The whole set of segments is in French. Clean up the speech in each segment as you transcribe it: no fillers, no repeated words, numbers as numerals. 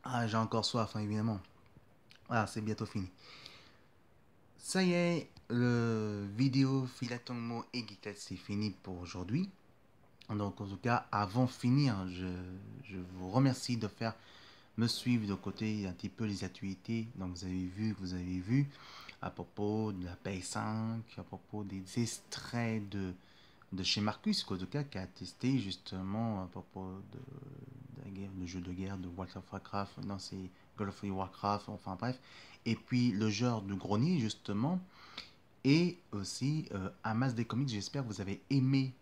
Ah, j'ai encore soif, hein, évidemment. Ah, c'est bientôt fini. Ça y est, le vidéo Philatonmo et Geekette, c'est fini pour aujourd'hui. Donc, en tout cas, avant de finir, je vous remercie de faire me suivre de côté un petit peu les actualités. Donc, vous avez vu à propos de la PS5, à propos des extraits de chez Marcus, en tout cas, qui a testé justement à propos de la guerre, le jeu de guerre de World of Warcraft, non, c'est World of Warcraft, enfin bref. Et puis le genre du grenier, justement, et aussi Amas des comics. J'espère que vous avez aimé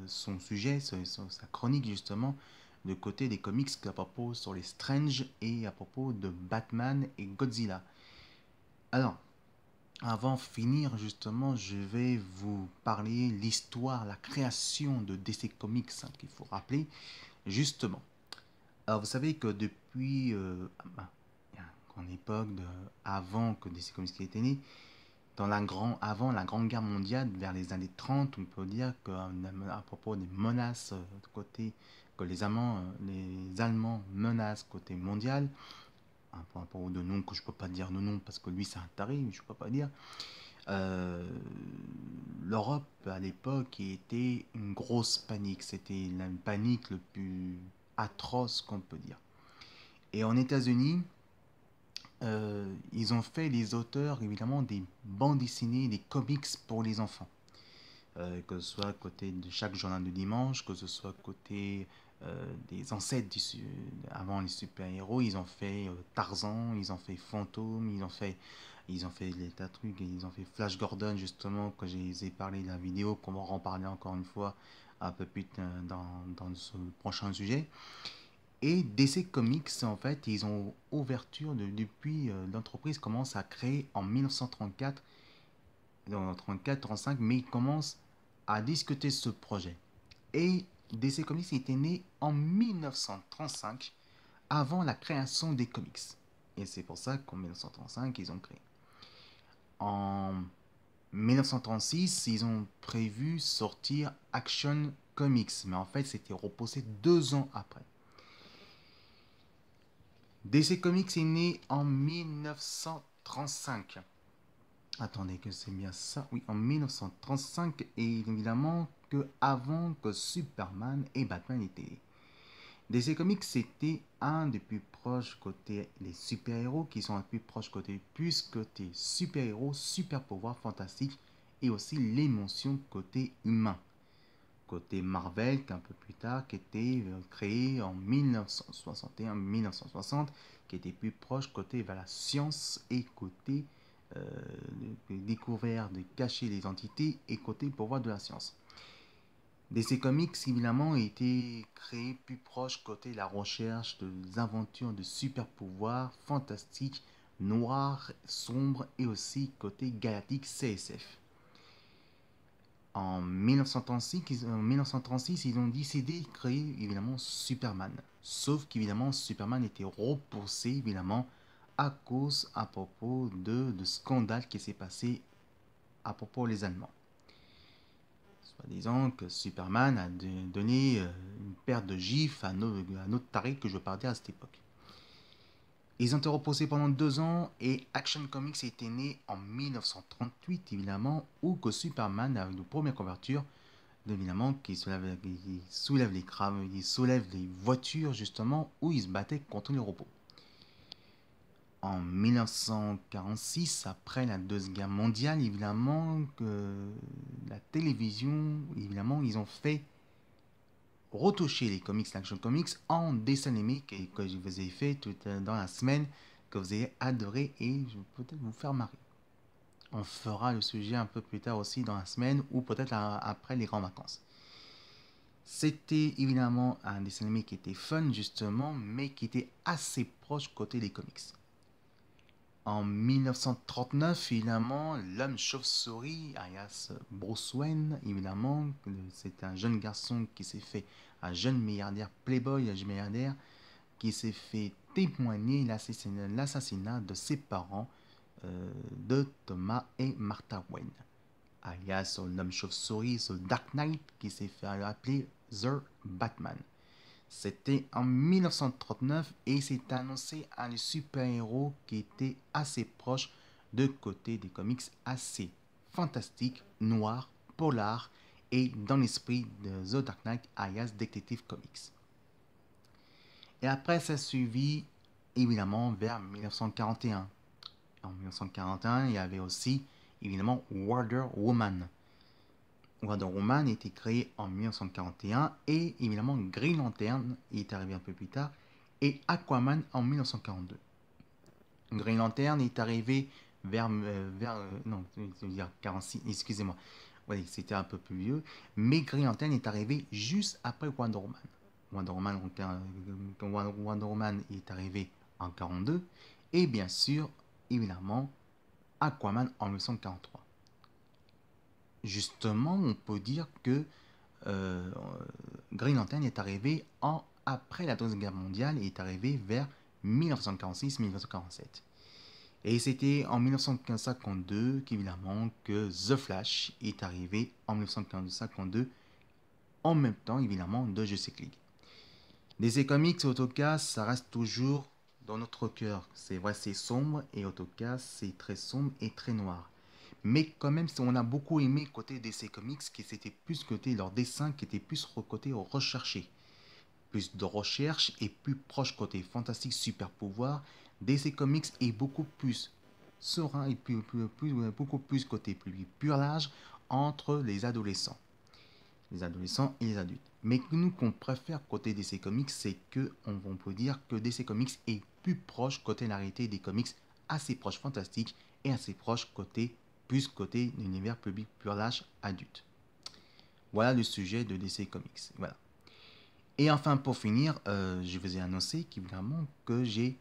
son sujet, sa chronique, justement, de côté des comics à propos sur les Strange et à propos de Batman et Godzilla. Alors, avant de finir, justement, je vais vous parler l'histoire, la création de DC Comics, hein, qu'il faut rappeler, justement. Alors, vous savez que depuis, en époque, avant que DC Comics était né, avant la Grande Guerre mondiale, vers les années 30, on peut dire qu'à propos des menaces de côté, que les Allemands menacent côté mondial, hein, par rapport de nom que je peux pas dire de nom parce que lui c'est un taré, mais je peux pas dire. Euh, L'Europe à l'époque était une grosse panique. C'était la panique le plus atroce qu'on peut dire. Et en États-Unis, ils ont fait les auteurs évidemment des bandes dessinées, des comics pour les enfants. Que ce soit côté de chaque journal de dimanche, que ce soit côté des ancêtres avant les super-héros, ils ont fait Tarzan, ils ont fait Fantôme, ils ont fait les tas de trucs, ils ont fait Flash Gordon justement, que j'ai parlé de la vidéo, qu'on va en parler encore une fois un peu plus dans ce prochain sujet. Et DC Comics, en fait, ils ont ouverture depuis l'entreprise commence à créer en 1934, dans 34-35, mais ils commencent à discuter ce projet. Et DC Comics était né en 1935, avant la création des comics. Et c'est pour ça qu'en 1935, ils ont créé. En 1936, ils ont prévu sortir Action Comics, mais en fait, c'était repoussé 2 ans après. DC Comics est né en 1935. Attendez que c'est bien ça. Oui, en 1935, et évidemment que avant que Superman et Batman étaient nés. DC Comics, c'était un des plus proches côté les super-héros, qui sont un peu plus proches côté super-héros, super pouvoirs fantastiques, et aussi l'émotion côté humain. Côté Marvel, qu'un peu plus tard, qui était créé en 1961-1960, qui était plus proche côté vers la science et côté euh, découvert de cacher les entités et côté pouvoir de la science. DC Comics, évidemment, a été créé plus proche côté la recherche des aventures de super pouvoirs fantastiques, noirs, sombres et aussi côté galactique CSF. En 1936, ils ont décidé de créer évidemment Superman. Sauf qu'évidemment, Superman était repoussé évidemment à cause à propos de scandales qui s'est passé à propos des Allemands. Soit disant que Superman a donné une paire de gifs à un autre taré que je parlais à cette époque. Ils ont été reposés pendant 2 ans et Action Comics était né en 1938 évidemment où que Superman a une première couverture évidemment soulève les crânes, il soulève les voitures justement où il se battait contre les robots. En 1946, après la Deuxième Guerre mondiale, évidemment, que la télévision, évidemment, ils ont fait retoucher les comics, l'action comics, en dessin animé que je vous ai fait tout dans la semaine, que vous avez adoré et je vais peut-être vous faire marrer. On fera le sujet un peu plus tard aussi dans la semaine ou peut-être après les grandes vacances. C'était évidemment un dessin animé qui était fun justement, mais qui était assez proche côté des comics. En 1939, évidemment, l'homme chauve-souris, alias Bruce Wayne, évidemment, c'est un jeune garçon qui s'est fait un jeune milliardaire, playboy, un jeune milliardaire, qui s'est fait témoigner l'assassinat de ses parents, de Thomas et Martha Wayne, alias l'homme chauve-souris, ce Dark Knight, qui s'est fait appeler The Batman. C'était en 1939 et c'est annoncé un super-héros qui était assez proche de côté des comics assez fantastique, noir, polar et dans l'esprit de The Dark Knight alias Detective Comics. Et après ça suivi évidemment vers 1941. En 1941, il y avait aussi évidemment Wonder Woman. Wonder Woman a été créé en 1941 et évidemment Green Lantern est arrivé un peu plus tard et Aquaman en 1942. Green Lantern est arrivé non, je veux dire 46, excusez-moi. Oui, c'était un peu plus vieux, mais Green Lantern est arrivé juste après Wonder Woman. Wonder Woman est arrivé en 42 et bien sûr, évidemment, Aquaman en 1943. Justement, on peut dire que euh, Green Lantern est arrivé après la Deuxième Guerre mondiale et est arrivé vers 1946-1947. Et c'était en 1952 qu'évidemment que The Flash est arrivé en 1952 en même temps évidemment de Justice League. DC Comics Autocast, ça reste toujours dans notre cœur. C'est vrai, c'est sombre et Autocast, c'est très sombre et très noir. Mais quand même, on a beaucoup aimé côté DC Comics, qui c'était plus côté leur dessin, qui était plus côté recherché. Plus de recherche et plus proche côté fantastique, super pouvoir. DC Comics est beaucoup plus serein et beaucoup plus côté plus pur large entre les adolescents et les adultes. Mais nous qu'on préfère côté DC Comics, c'est que on peut dire que DC Comics est plus proche côté la réalité des comics, assez proche fantastique et assez proche côté l'univers public pur large adulte. Voilà le sujet de DC Comics. Voilà. Et enfin pour finir, je vous ai annoncé qu'évidemment que j'ai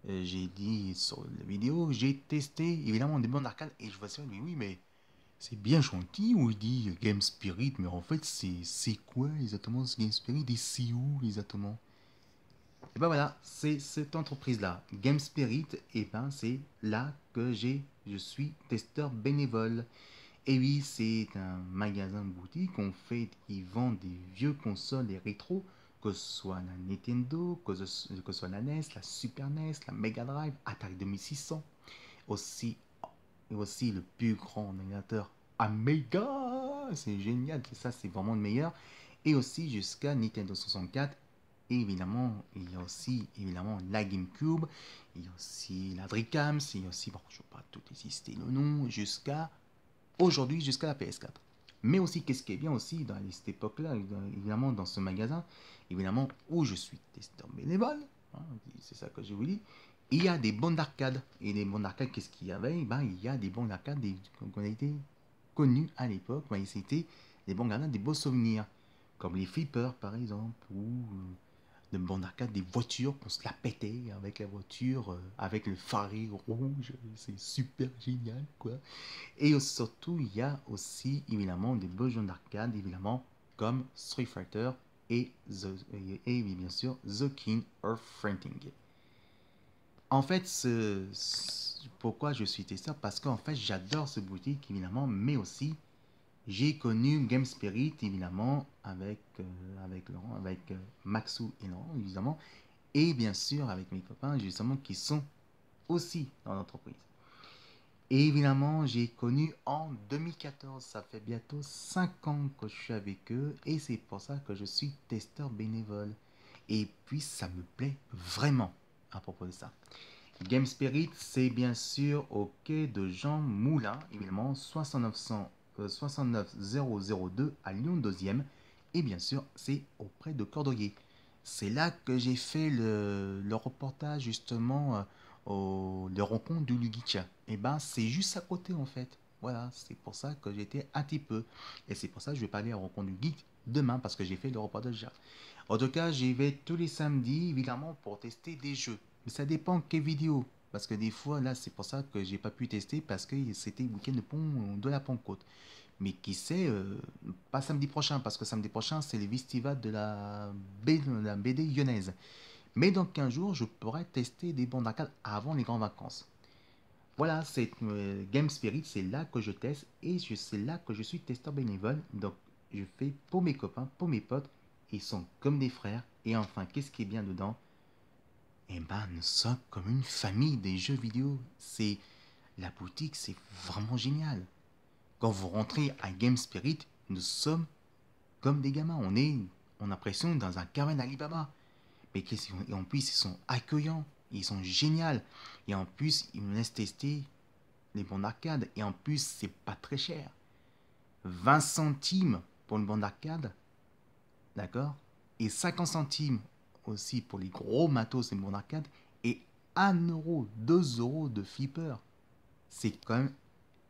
dit sur la vidéo, j'ai testé évidemment des bandes d'arcade et je vois ça, mais oui, mais c'est bien gentil où il dit Game Spirit, mais en fait, c'est quoi exactement ce Game Spirit et c'est où exactement? Et ben voilà, c'est cette entreprise-là, Game Spirit, et ben c'est là que je suis testeur bénévole. Et oui, c'est un magasin boutique, qui vend des vieux consoles et rétro, que ce soit la Nintendo, que ce soit la NES, la Super NES, la Mega Drive, Atari 2600, aussi et aussi le plus grand ordinateur Amiga, c'est génial, ça c'est vraiment le meilleur, et aussi jusqu'à Nintendo 64, et évidemment il y a aussi évidemment la GameCube, il y a aussi la Dreamcast, il y a aussi, bon je ne vais pas tout exister le nom, jusqu'à aujourd'hui, jusqu'à la PS4. Mais aussi, qu'est-ce qui est bien aussi dans cette époque-là, évidemment dans ce magasin, évidemment où je suis testeur bénévole, hein, c'est ça que je vous dis, il y a des bons d'arcade. Et les bons d'arcade, qu'est-ce qu'il y avait? Ben, il y a des bons d'arcade qu'on a été connus à l'époque, ben, c'était des bons d'arcade, des beaux souvenirs, comme les flippers par exemple, ou de bons d'arcade, des voitures qu'on se la pétait avec la voiture, avec le phare rouge, c'est super génial quoi. Et surtout, il y a aussi évidemment des beaux jeux d'arcade, évidemment, comme Street Fighter et bien sûr The King of Fighting. En fait, pourquoi je suis testeur? Parce qu'en fait, j'adore ce boutique, évidemment, mais aussi, j'ai connu Game Spirit, évidemment, avec Laurent, avec Maxou et Laurent, évidemment, et bien sûr avec mes copains, justement, qui sont aussi dans l'entreprise. Et évidemment, j'ai connu en 2014, ça fait bientôt 5 ans que je suis avec eux et c'est pour ça que je suis testeur bénévole. Et puis ça me plaît vraiment à propos de ça. Game Spirit, c'est bien sûr au quai de Jean Moulin, évidemment 69002 à Lyon 2e. Et bien sûr, c'est auprès de Cordelier. C'est là que j'ai fait le reportage justement de rencontre du Lugic. Et ben c'est juste à côté en fait. Voilà, c'est pour ça que j'étais un petit peu. Et c'est pour ça que je vais parler à rencontre du geek demain parce que j'ai fait le reportage déjà. En tout cas, j'y vais tous les samedis évidemment pour tester des jeux. Mais ça dépend quelle vidéo. Parce que des fois, là, c'est pour ça que j'ai pas pu tester parce que c'était le week-end de la Pentecôte. Mais qui sait, pas samedi prochain, parce que samedi prochain, c'est les festivals de la BD lyonnaise. Mais dans 15 jours, je pourrais tester des bandes d'arcade avant les grandes vacances. Voilà, c'est Game Spirit, c'est là que je teste et c'est là que je suis testeur bénévole. Donc, je fais pour mes copains, pour mes potes ils sont comme des frères. Et enfin, qu'est-ce qui est bien dedans? Eh ben, nous sommes comme une famille des jeux vidéo. La boutique, c'est vraiment génial. Quand vous rentrez à Game Spirit, nous sommes comme des gamins. On a l'impression dans un caverne Alibaba. Mais et en plus, ils sont accueillants. Ils sont géniaux. Et en plus, ils nous laissent tester les bandes d'arcade. Et en plus, c'est pas très cher. 20 centimes pour une bande d'arcade. D'accord? Et 50 centimes aussi pour les gros matos et bandes d'arcade. Et 1 euro, 2 euros de flipper. C'est quand même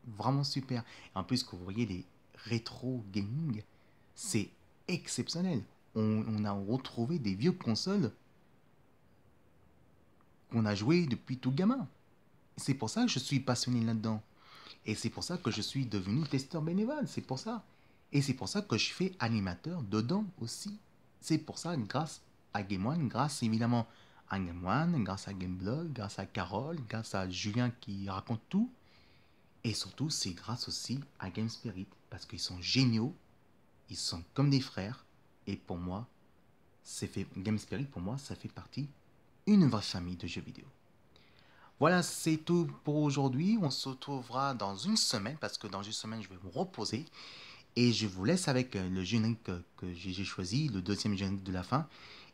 vraiment super. Et en plus, que vous voyez les rétro gaming, c'est exceptionnel. On a retrouvé des vieux consoles qu'on a joué depuis tout gamin. C'est pour ça que je suis passionné là-dedans. Et c'est pour ça que je suis devenu testeur bénévole. C'est pour ça. Et c'est pour ça que je fais animateur dedans aussi. C'est pour ça, grâce à Game One, grâce évidemment à Game One, grâce à Gameblog, grâce à Carole, grâce à Julien qui raconte tout. Et surtout, c'est grâce aussi à Game Spirit. Parce qu'ils sont géniaux. Ils sont comme des frères. Et pour moi, Game Spirit, pour moi, ça fait partie d'une vraie famille de jeux vidéo. Voilà, c'est tout pour aujourd'hui. On se retrouvera dans une semaine parce que dans une semaine, je vais me reposer. Et je vous laisse avec le générique que j'ai choisi, le deuxième générique de la fin.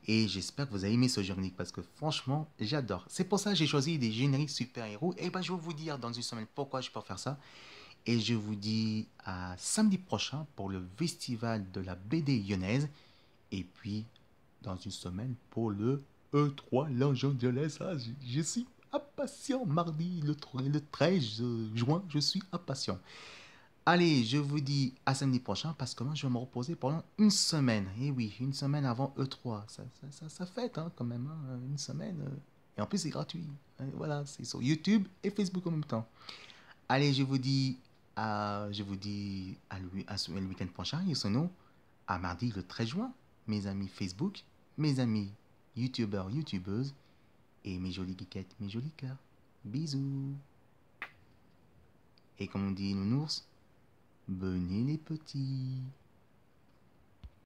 Et j'espère que vous avez aimé ce générique parce que franchement, j'adore. C'est pour ça que j'ai choisi des génériques super-héros. Et ben, je vais vous dire dans une semaine pourquoi je peux faire ça. Et je vous dis à samedi prochain pour le festival de la BD lyonnaise. Et puis, dans une semaine pour le E3 Los Angeles. Ah, je suis impatient. Mardi, le 13 juin, je suis impatient. Allez, je vous dis à samedi prochain parce que moi, je vais me reposer pendant une semaine. Et oui, une semaine avant E3. Ça fête hein, quand même, hein, une semaine. Et en plus, c'est gratuit. Voilà, c'est sur YouTube et Facebook en même temps. Allez, je vous dis le week-end prochain et sinon à mardi le 13 juin. Mes amis Facebook, mes amis YouTubeurs, YouTubeuses et mes jolies geekettes, mes jolis cœurs. Bisous. Et comme on dit nounours, venez les petits.